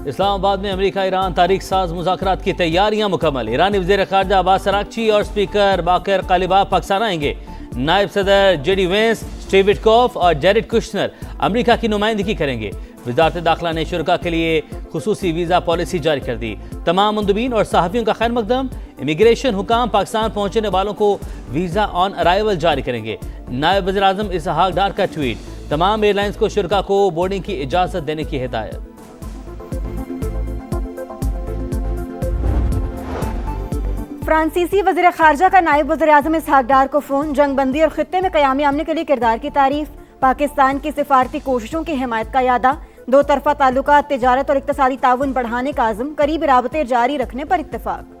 اسلام آباد میں امریکہ ایران تاریخ ساز مذاکرات کی تیاریاں مکمل۔ ایرانی وزیر خارجہ عباس اراغچی اور اسپیکر باقر قالیباف پاکستان آئیں گے۔ نائب صدر J D Vance, Steve Witkoff اور جیریڈ کشنر امریکہ کی نمائندگی کریں گے۔ وزارت داخلہ نے شرکاء کے لیے خصوصی ویزا پالیسی جاری کر دی۔ تمام مندوبین اور صحافیوں کا خیر مقدم۔ امیگریشن حکام پاکستان پہنچنے والوں کو ویزا آن ارائیول جاری کریں گے۔ نائب وزیر اعظم اسحاق ڈار کا ٹویٹ، تمام ایئر لائنز کو شرکاء کو بورڈنگ کی اجازت دینے کی ہدایت۔ فرانسیسی وزیر خارجہ کا نائب وزیر اعظم اسحاق ڈار کو فون، جنگ بندی اور خطے میں قیام امن کے لیے کردار کی تعریف، پاکستان کی سفارتی کوششوں کی حمایت کا اعادہ، دو طرفہ تعلقات، تجارت اور اقتصادی تعاون بڑھانے کا عزم، قریبی رابطے جاری رکھنے پر اتفاق۔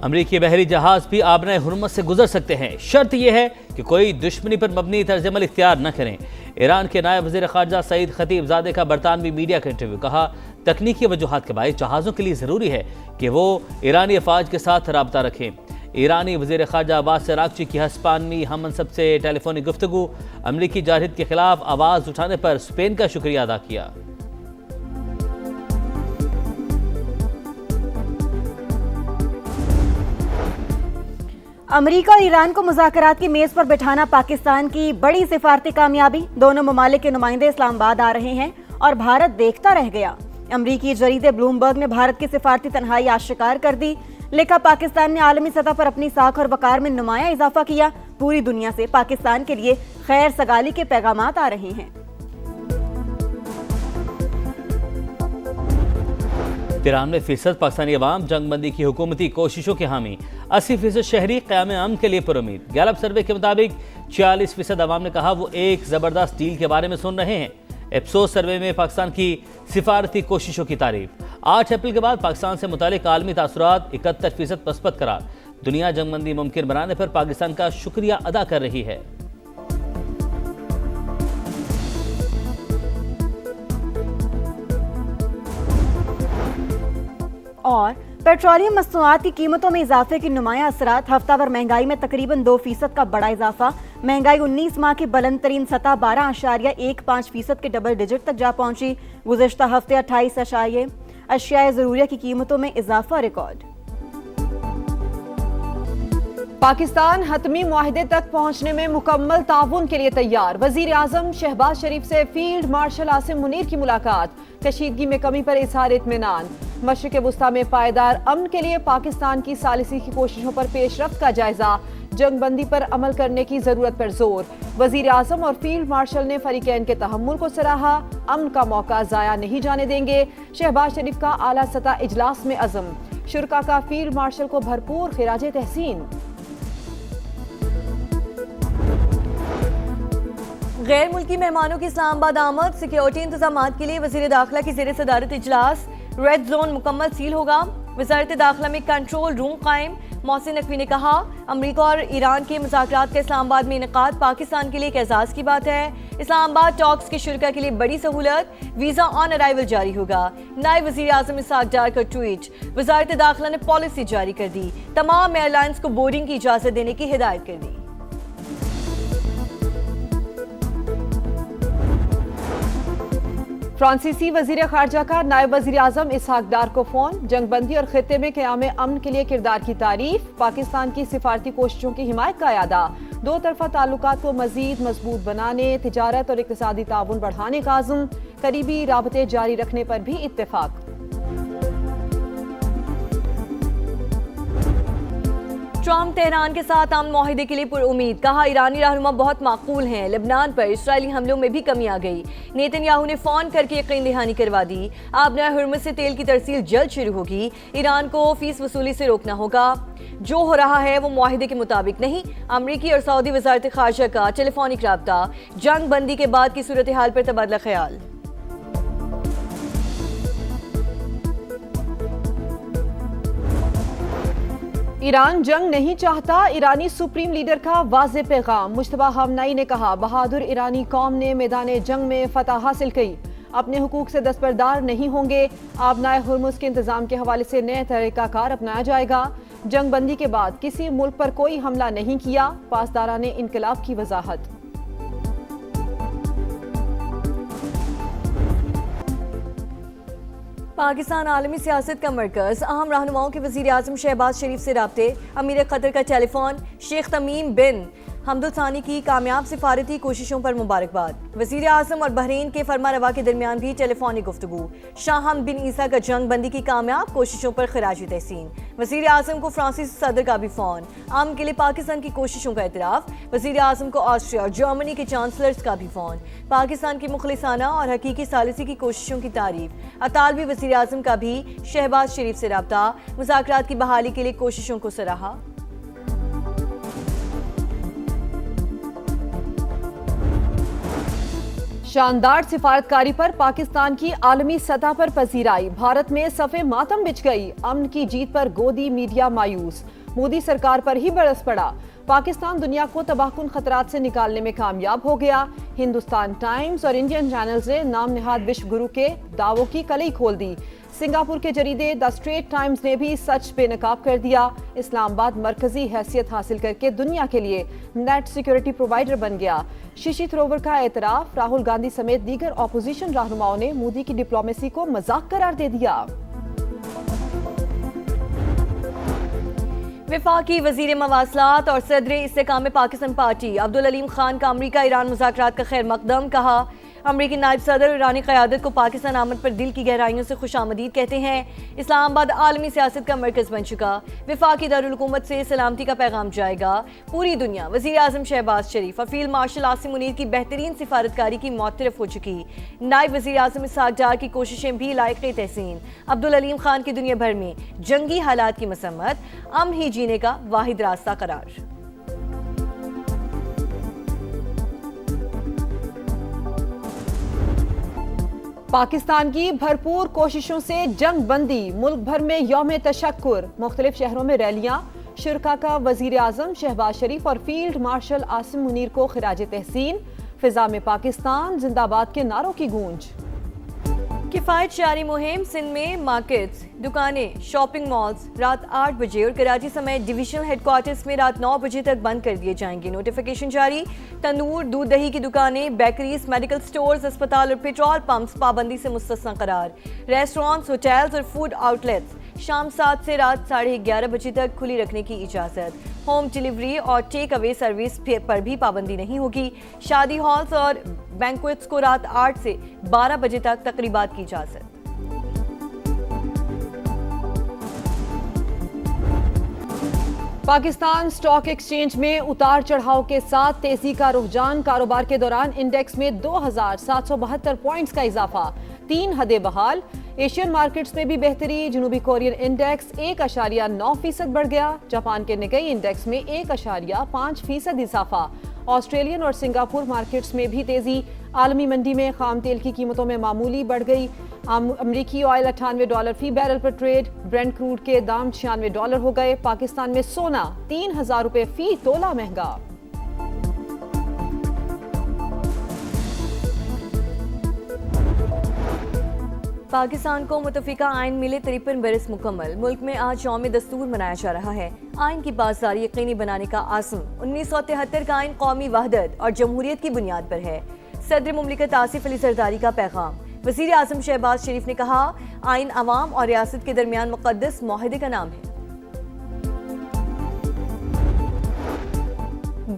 امریکی بحری جہاز بھی آبنہ حرمت سے گزر سکتے ہیں، شرط یہ ہے کہ کوئی دشمنی پر مبنی طرز عمل اختیار نہ کریں۔ ایران کے نائب وزیر خارجہ سعید خطیب زادے کا برطانوی میڈیا کا انٹرویو، کہا تکنیکی وجوہات کے باعث جہازوں کے لیے ضروری ہے کہ وہ ایرانی افواج کے ساتھ رابطہ رکھیں۔ ایرانی وزیر خارجہ عباس اراغچی کی ہسپانوی ہم منصب سے ٹیلی فونک گفتگو، امریکی جارحیت کے خلاف آواز اٹھانے پر اسپین کا شکریہ ادا کیا۔ امریکہ اور ایران کو مذاکرات کی میز پر بٹھانا پاکستان کی بڑی سفارتی کامیابی، دونوں ممالک کے نمائندے اسلام آباد آ رہے ہیں اور بھارت دیکھتا رہ گیا۔ امریکی جریدے بلومبرگ نے بھارت کی سفارتی تنہائی آشکار کر دی، لکھا پاکستان نے عالمی سطح پر اپنی ساکھ اور وقار میں نمایاں اضافہ کیا، پوری دنیا سے پاکستان کے لیے خیر سگالی کے پیغامات آ رہے ہیں۔ 93% پاکستانی عوام جنگ بندی کی حکومتی کوششوں کے حامی، 80% شہری قیام امن کے لیے پر امید۔ گیلپ سروے کے مطابق 46% عوام نے کہا وہ ایک زبردست ڈیل کے بارے میں سن رہے ہیں۔ ایپسوس سروے میں پاکستان کی سفارتی کوششوں کی تعریف۔ 8 اپریل کے بعد پاکستان سے متعلق عالمی تاثرات 71% مثبت قرار۔ دنیا جنگ بندی ممکن بنانے پر پاکستان کا شکریہ ادا کر رہی ہے۔ اور پیٹرولیم مصنوعات کی قیمتوں میں اضافے کی نمایاں اثرات، ہفتہ وار مہنگائی میں تقریباً 2% کا بڑا اضافہ، مہنگائی 19 ماہ کی بلند ترین سطح 12.15% کے ڈبل ڈیجٹ تک جا پہنچی، گزشتہ ہفتے 28 اشیاء ضروریہ کی قیمتوں میں اضافہ ریکارڈ۔ پاکستان حتمی معاہدے تک پہنچنے میں مکمل تعاون کے لیے تیار، وزیر اعظم شہباز شریف سے فیلڈ مارشل عاصم منیر کی ملاقات، کشیدگی میں کمی پر اظہار اطمینان، مشرق وسطیٰ میں پائیدار امن کے لیے پاکستان کی ثالثی کی کوششوں پر پیش رفت کا جائزہ، جنگ بندی پر عمل کرنے کی ضرورت پر زور، وزیر اعظم اور فیلڈ مارشل نے فریقین کے تحمل کو سراہا، امن کا موقع ضائع نہیں جانے دیں گے، شہباز شریف کا اعلیٰ سطح اجلاس میں عزم، شرکاء کا فیلڈ مارشل کو بھرپور خراج تحسین۔ غیر ملکی مہمانوں کی اسلام آباد آمد، سیکیورٹی انتظامات کے لیے وزیر داخلہ کی زیر صدارت اجلاس، ریڈ زون مکمل سیل ہوگا، وزارت داخلہ میں کنٹرول روم قائم، محسن نقوی نے کہا امریکہ اور ایران کے مذاکرات کا اسلام آباد میں انعقاد پاکستان کے لیے ایک اعزاز کی بات ہے، اسلام آباد ٹاکس کے شرکاء کے لیے بڑی سہولت، ویزا آن ارائیول جاری ہوگا، نائب وزیر اعظم اسحاق ڈار کا ٹویٹ، وزارت داخلہ نے پالیسی جاری کر دی، تمام ایئر لائنز کو بورڈنگ کی اجازت دینے کی ہدایت کر دی۔ فرانسیسی وزیر خارجہ کا نائب وزیر اعظم اسحاق ڈار کو فون، جنگ بندی اور خطے میں قیام امن کے لیے کردار کی تعریف، پاکستان کی سفارتی کوششوں کی حمایت کا اعادہ، دو طرفہ تعلقات کو مزید مضبوط بنانے، تجارت اور اقتصادی تعاون بڑھانے کا عزم، قریبی رابطے جاری رکھنے پر بھی اتفاق۔ ٹرمپ تہران کے ساتھ امن معاہدے کے لیے پر امید، کہا ایرانی رہنما بہت معقول ہیں، لبنان پر اسرائیلی حملوں میں بھی کمی آ گئی، نیتن یاہو نے فون کر کے یقین دہانی کروا دی، آبنہ حرمت سے تیل کی ترسیل جلد شروع ہوگی، ایران کو فیس وصولی سے روکنا ہوگا، جو ہو رہا ہے وہ معاہدے کے مطابق نہیں، امریکی اور سعودی وزارت خارجہ کا ٹیلی فونک رابطہ، جنگ بندی کے بعد کی صورتحال پر تبادلہ خیال۔ ایران جنگ نہیں چاہتا، ایرانی سپریم لیڈر کا واضح پیغام، مجتبیٰ خامنہئی نے کہا بہادر ایرانی قوم نے میدان جنگ میں فتح حاصل کی، اپنے حقوق سے دستبردار نہیں ہوں گے، آبنائے ہرمز کے انتظام کے حوالے سے نئے طریقہ کار اپنایا جائے گا، جنگ بندی کے بعد کسی ملک پر کوئی حملہ نہیں کیا، پاسداران انقلاب کی وضاحت۔ پاکستان عالمی سیاست کا مرکز، اہم رہنماؤں کے وزیر اعظم شہباز شریف سے رابطے، امیر قطر کا ٹیلی فون، شیخ تمیم بن حمد الثانی کی کامیاب سفارتی کوششوں پر مبارکباد، وزیر اعظم اور بحرین کے فرما روا کے درمیان بھی ٹیلی فونی گفتگو، شاہ حمد بن عیسیٰ کا جنگ بندی کی کامیاب کوششوں پر خراج تحسین، وزیر اعظم کو فرانسیسی صدر کا بھی فون، امن کے لیے پاکستان کی کوششوں کا اعتراف، وزیر اعظم کو آسٹریا اور جرمنی کے چانسلرز کا بھی فون، پاکستان کی مخلصانہ اور حقیقی ثالثی کی کوششوں کی تعریف، اطالوی وزیر اعظم کا بھی شہباز شریف سے رابطہ، مذاکرات کی بحالی کے لیے کوششوں کو سراہا۔ شاندار سفارتکاری پر پاکستان کی عالمی سطح پر پذیرائی، بھارت میں صف ماتم بچھ گئی، امن کی جیت پر گودی میڈیا مایوس، مودی سرکار پر ہی برس پڑا، پاکستان دنیا کو تباہ کن خطرات سے نکالنے میں کامیاب ہو گیا، ہندوستان ٹائمز اور انڈین چینلز نے نام نہاد وشو گرو کے دعووں کی کلئی کھول دی، سنگاپور کے جریدے دی اسٹریٹ ٹائمز نے بھی سچ بے نقاب کر دیا، اسلام آباد مرکزی حیثیت حاصل کر کے دنیا کے لیے نیٹ سیکیورٹی پرووائیڈر بن گیا، ششی تھروور کا اعتراف، راہل گاندھی سمیت دیگر اپوزیشن رہنماؤں نے مودی کی ڈپلومیسی کو مذاق قرار دے دیا۔ وفاقی وزیر مواصلات اور صدر استحکام پاکستان پارٹی عبدالعلیم خان کا امریکہ ایران مذاکرات کا خیر مقدم، کہا امریکی نائب صدر ایرانی قیادت کو پاکستان آمد پر دل کی گہرائیوں سے خوش آمدید کہتے ہیں، اسلام آباد عالمی سیاست کا مرکز بن چکا، وفاقی دارالحکومت سے سلامتی کا پیغام جائے گا، پوری دنیا وزیر اعظم شہباز شریف اور فیلڈ مارشل عاصم منیر کی بہترین سفارتکاری کی معترف ہو چکی، نائب وزیر اعظم اسحاق ڈار کی کوششیں بھی لائق تحسین، عبدالعلیم خان کی دنیا بھر میں جنگی حالات کی مسمت، امن ہی جینے کا واحد راستہ قرار۔ پاکستان کی بھرپور کوششوں سے جنگ بندی، ملک بھر میں یوم تشکر، مختلف شہروں میں ریلیاں، شرکا کا وزیر اعظم شہباز شریف اور فیلڈ مارشل عاصم منیر کو خراج تحسین، فضا میں پاکستان زندہ باد کے نعروں کی گونج۔ کفایت جاری مہم، سندھ میں مارکیٹس، دکانیں، شاپنگ مالز رات 8 بجے اور کراچی سمیت ڈویژنل ہیڈ کوارٹرز میں رات 9 بجے تک بند کر دیے جائیں گے، نوٹیفیکیشن جاری، تندور، دودھ دہی کی دکانیں، بیکریز، میڈیکل سٹورز، اسپتال اور پیٹرول پمپس پابندی سے مستثنی قرار، ریسٹورانٹس، ہوٹلز اور فوڈ آؤٹ لیٹس شام 7 سے رات 11:30 بجے تک کھلی رکھنے کی اجازت، ہوم ڈیلیوری اور ٹیک اوے سروس پر بھی پابندی نہیں ہوگی، شادی ہالز اور بینکویٹس کو رات 8 سے 12 بجے تک تقریبات کی اجازت۔ پاکستان سٹاک ایکسچینج میں اتار چڑھاؤ کے ساتھ تیزی کا رجحان، کاروبار کے دوران انڈیکس میں 2772 پوائنٹس کا اضافہ، 3 حدیں بحال، ایشین مارکیٹس میں بھی بہتری، جنوبی کورین انڈیکس 1.9% بڑھ گیا، جاپان کے نکئی انڈیکس میں 1.5% اضافہ، آسٹریلین اور سنگاپور مارکیٹس میں بھی تیزی، عالمی منڈی میں خام تیل کی قیمتوں میں معمولی بڑھ گئی، امریکی آئل $98 فی بیرل پر ٹریڈ، برینٹ کروڈ کے دام $96 ہو گئے، پاکستان میں سونا 3000 روپے فی تولہ مہنگا۔ پاکستان کو متفقہ آئین ملے 53 برس مکمل، ملک میں آج یوم دستور منایا جا رہا ہے، آئین کی پاسداری یقینی بنانے کا عزم، 1973 کا آئین قومی وحدت اور جمہوریت کی بنیاد پر ہے، صدر مملکت آصف علی زرداری کا پیغام، وزیر اعظم شہباز شریف نے کہا آئین عوام اور ریاست کے درمیان مقدس معاہدے کا نام ہے۔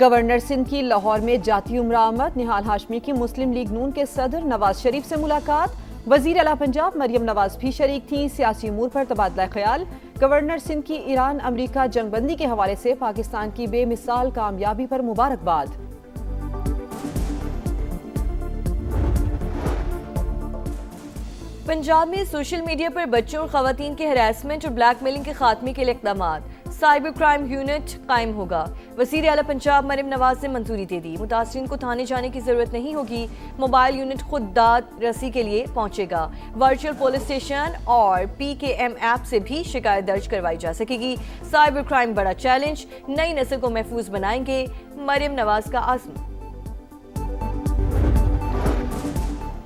گورنر سندھ کی لاہور میں جاتی عمرہ آمد، نہال ہاشمی کی مسلم لیگ نون کے صدر نواز شریف سے ملاقات، وزیر اعلیٰ پنجاب مریم نواز بھی شریک تھیں، سیاسی امور پر تبادلہ خیال، گورنر سندھ کی ایران امریکہ جنگ بندی کے حوالے سے پاکستان کی بے مثال کامیابی پر مبارکباد۔ پنجاب میں سوشل میڈیا پر بچوں اور خواتین کے ہراسمنٹ اور بلیک میلنگ کے خاتمے کے لیے اقدامات، سائبر کرائم یونٹ قائم ہوگا، وزیر اعلیٰ پنجاب مریم نواز نے منظوری دے دی، متاثرین کو تھانے جانے کی ضرورت نہیں ہوگی، موبائل یونٹ خود داد رسی کے لیے پہنچے گا، ورچوئل پولیس اسٹیشن اور PKM ایپ سے بھی شکایت درج کروائی جا سکے گی، سائبر کرائم بڑا چیلنج، نئی نسل کو محفوظ بنائیں گے، مریم نواز کا عزم۔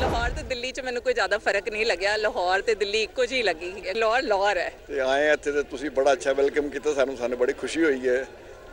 ਲਾਹੌਰ ਤੇ ਦਿੱਲੀ 'ਚ ਮੈਨੂੰ ਕੋਈ ਜ਼ਿਆਦਾ ਫਰਕ ਨਹੀਂ ਲੱਗਿਆ, ਲਾਹੌਰ ਤੇ ਦਿੱਲੀ ਇੱਕੋ ਜਿਹੀ ਲੱਗੀ, ਲਾਹੌਰ ਹੈ। ਤੇ ਆਏ ਇੱਥੇ ਤੇ ਤੁਸੀਂ ਬੜਾ ਅੱਛਾ ਵੈਲਕਮ ਕੀਤਾ ਸਾਨੂੰ ਬੜੀ ਖੁਸ਼ੀ ਹੋਈ ਹੈ